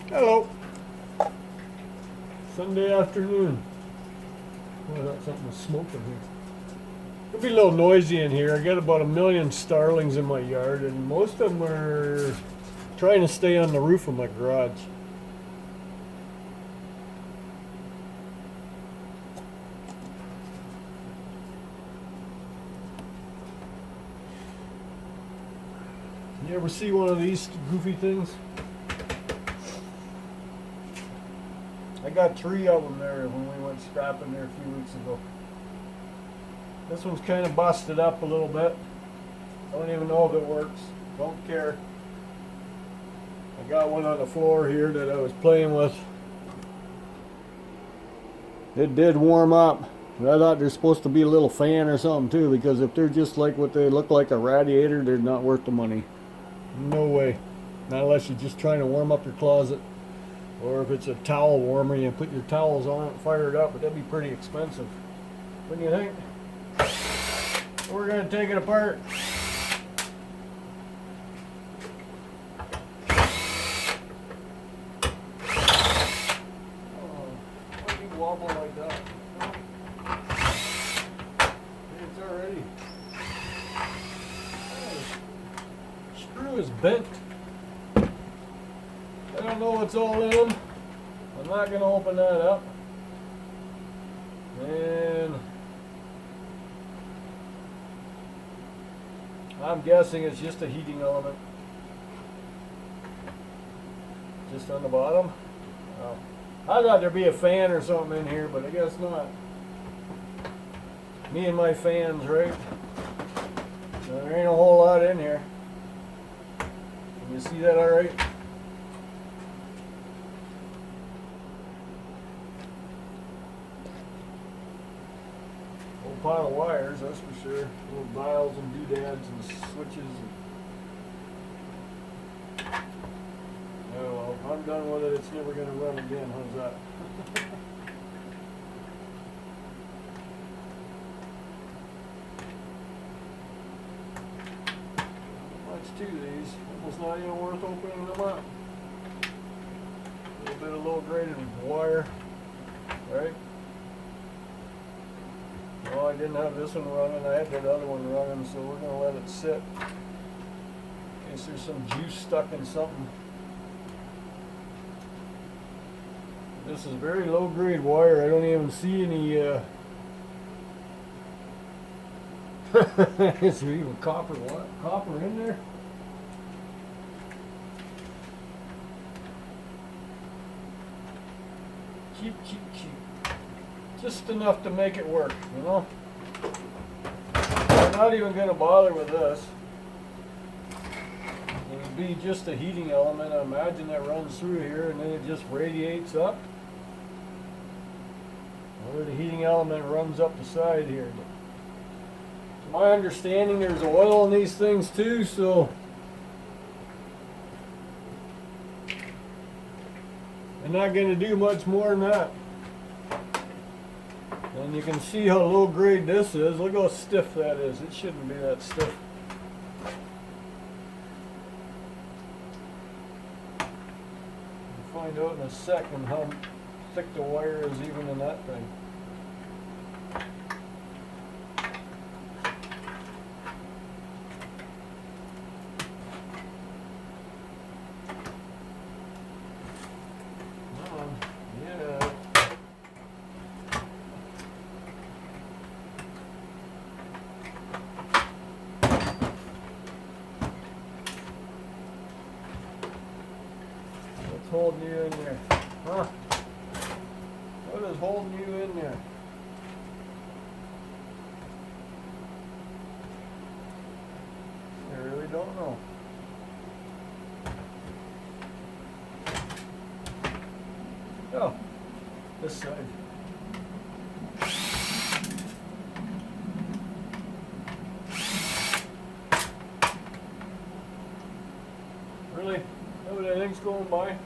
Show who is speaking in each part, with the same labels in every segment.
Speaker 1: Hello. Sunday afternoon. Oh, I got something smoking here. It'll be a little noisy in here. I got about 1,000,000 starlings in my yard, and most of them are trying to stay on the roof of my garage. You ever see one of these goofy things? I got 3 of them there when we went scrapping there a few weeks ago. This one's kind of busted up a little bit. I don't even know if it works. Don't care. I got one on the floor here that I was playing with. It did warm up. But I thought there's supposed to be a little fan or something too, because if they're just like what they look like, a radiator, they're not worth the money. No way. Not unless you're just trying to warm up your closet. Or if it's a towel warmer, you put your towels on it and fire it up, but that'd be pretty expensive. What do you think? We're going to take it apart. Oh, why do you wobble like that? It's already. Oh, screw is bent. I don't know what's all in them. I'm not going to open that up. And I'm guessing it's just a heating element. Just on the bottom. I thought there'd be a fan or something in here, but I guess not. Me and my fans, right? There ain't a whole lot in here. Can you see that all right? Pile of wires, that's for sure. Little dials and doodads and switches. Oh well, I'm done with it. It's never going to run again. How's that? Much to these. Almost not even worth opening them up. A little bit of low graded wire, right? Well, I didn't have this one running. I had that other one running, so we're going to let it sit in case there's some juice stuck in something. This is very low grade wire. I don't even see any is there even copper in there? Cheap. Just enough to make it work, you know? I'm not even going to bother with this. It would be just a heating element. I imagine that runs through here and then it just radiates up. Or the heating element runs up the side here. To my understanding, there's oil in these things too, so I'm not going to do much more than that. And you can see how low grade this is. Look how stiff that is. It shouldn't be that stiff. We'll find out in a second how thick the wire is even in that thing. Holding you in there, huh? What is holding you in there? I really don't know. Oh, this side. Really? Nobody think's going by?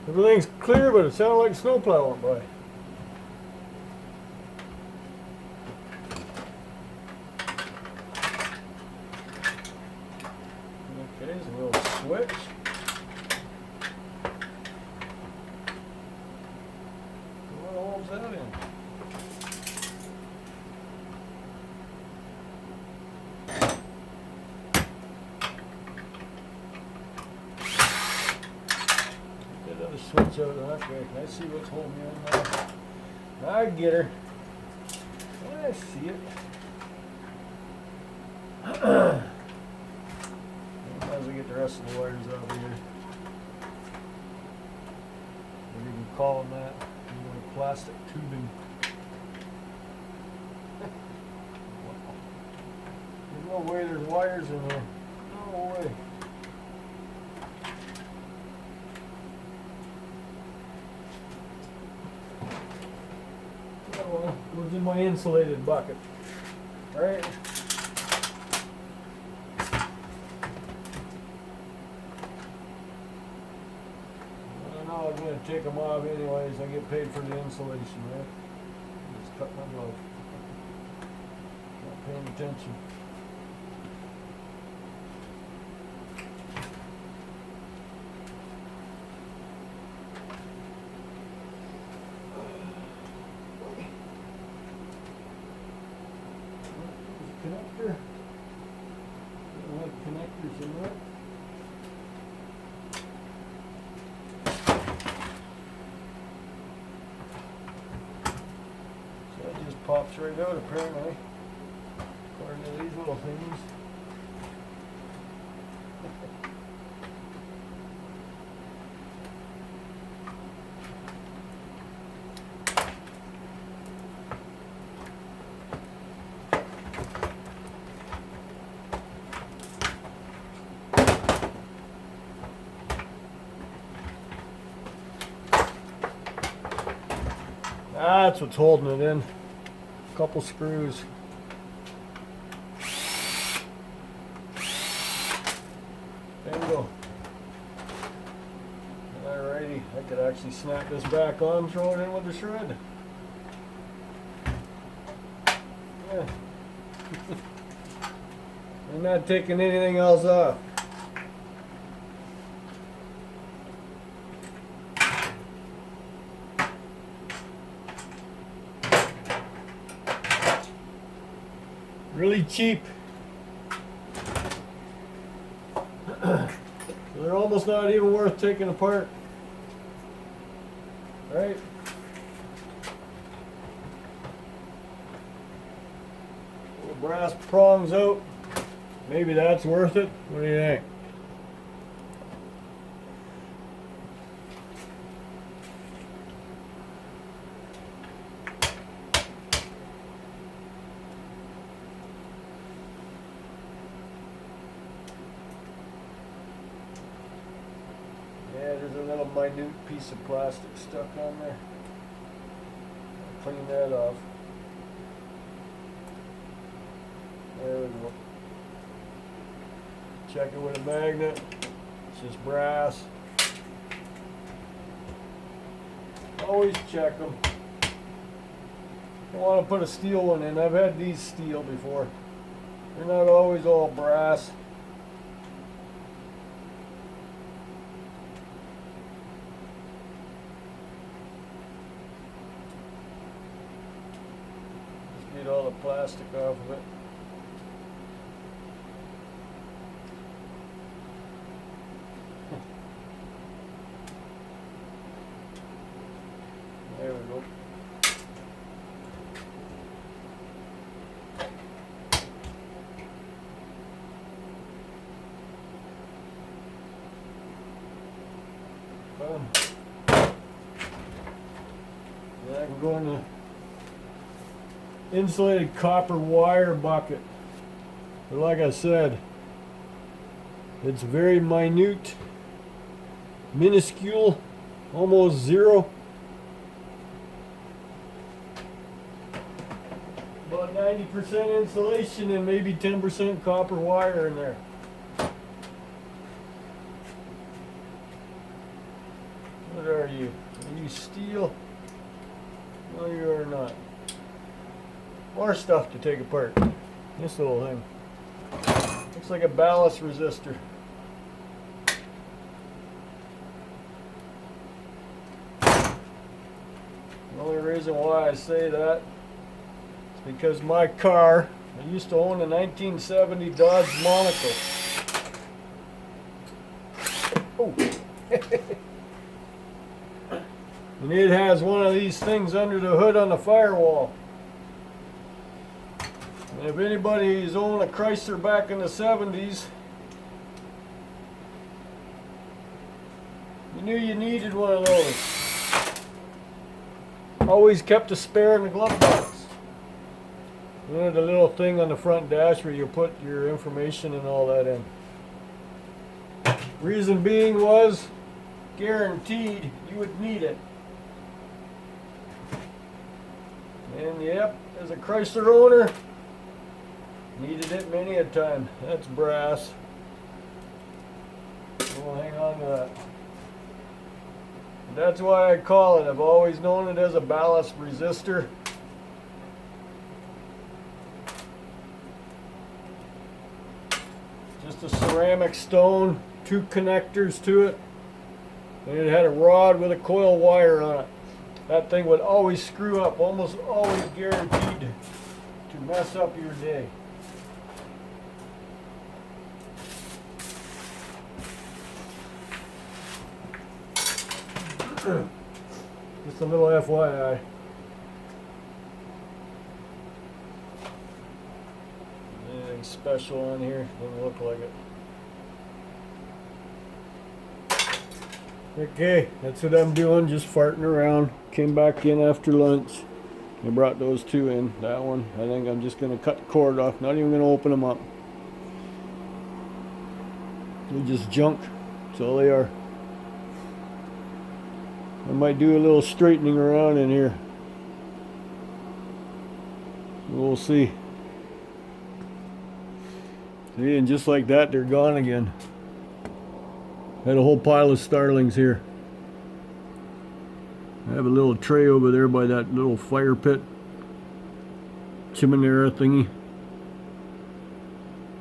Speaker 1: Everything's clear, but it sounded like a snowplow went by. switch out. Okay, I see what's holding me on now. I get her. I see it. As we get the rest of the wires out of here. What you can call them that. Plastic tubing. There's no way there's wires in there. No way. Oh well, goes in my insulated bucket. Right? I was going to take them off anyways. I get paid for the insulation, right? Just cut my glove. Not paying attention. Connector. Don't have connectors in there. Pops right out apparently, according to these little things. That's what's holding it in. Couple screws. Bingo. Alrighty, I could actually snap this back on, throw it in with the shred. Yeah. I'm not taking anything else off. Really cheap. They're almost not even worth taking apart. Right? Little brass prongs out. Maybe that's worth it. What do you think? Yeah, there's a little minute piece of plastic stuck on there. I'll clean that off. There we go. Check it with a magnet. It's just brass. Always check them. You want to put a steel one in. I've had these steel before. They're not always all brass. Get all the plastic off of it. There we go. Boom. Yeah, I can go in the insulated copper wire bucket. But like I said, it's very minute, minuscule, almost zero. About 90% insulation and maybe 10% copper wire in there. What are you? Are you steel? No, you are not. More stuff to take apart. This little thing. Looks like a ballast resistor. The only reason why I say that is because my car, I used to own a 1970 Dodge Monaco. Oh. It has one of these things under the hood on the firewall. And if anybody's owned a Chrysler back in the 70s, you knew you needed one of those. Always kept a spare in the glove box. You know, the little thing on the front dash where you put your information and all that in. Reason being was, guaranteed you would need it. And yep, as a Chrysler owner, needed it many a time. That's brass. We'll hang on to that. And that's why I call it. I've always known it as a ballast resistor. Just a ceramic stone, 2 connectors to it. And it had a rod with a coil wire on it. That thing would always screw up, almost always guaranteed to mess up your day. Just a little FYI. Anything special on here? Doesn't look like it. Okay, that's what I'm doing, just farting around. Came back in after lunch. I brought those 2 in. That one, I think I'm just going to cut the cord off. Not even going to open them up. They're just junk. That's all they are. I might do a little straightening around in here. We'll see. See, and just like that, they're gone again. Had a whole pile of starlings here. I have a little tray over there by that little fire pit chimenea thingy.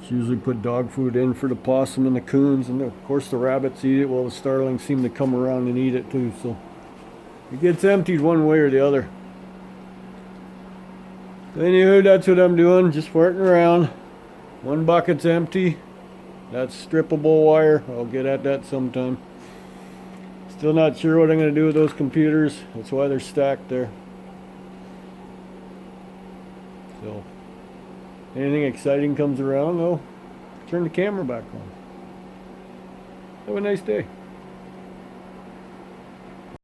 Speaker 1: It's usually put dog food in for the possum and the coons, and of course the rabbits eat it. Well, the starlings seem to come around and eat it too, so it gets emptied one way or the other. Anywho, that's what I'm doing, just farting around. One bucket's empty. That's strippable wire. I'll get at that sometime. Still not sure what I'm going to do with those computers. That's why they're stacked there. So, anything exciting comes around, I'll turn the camera back on. Have a nice day.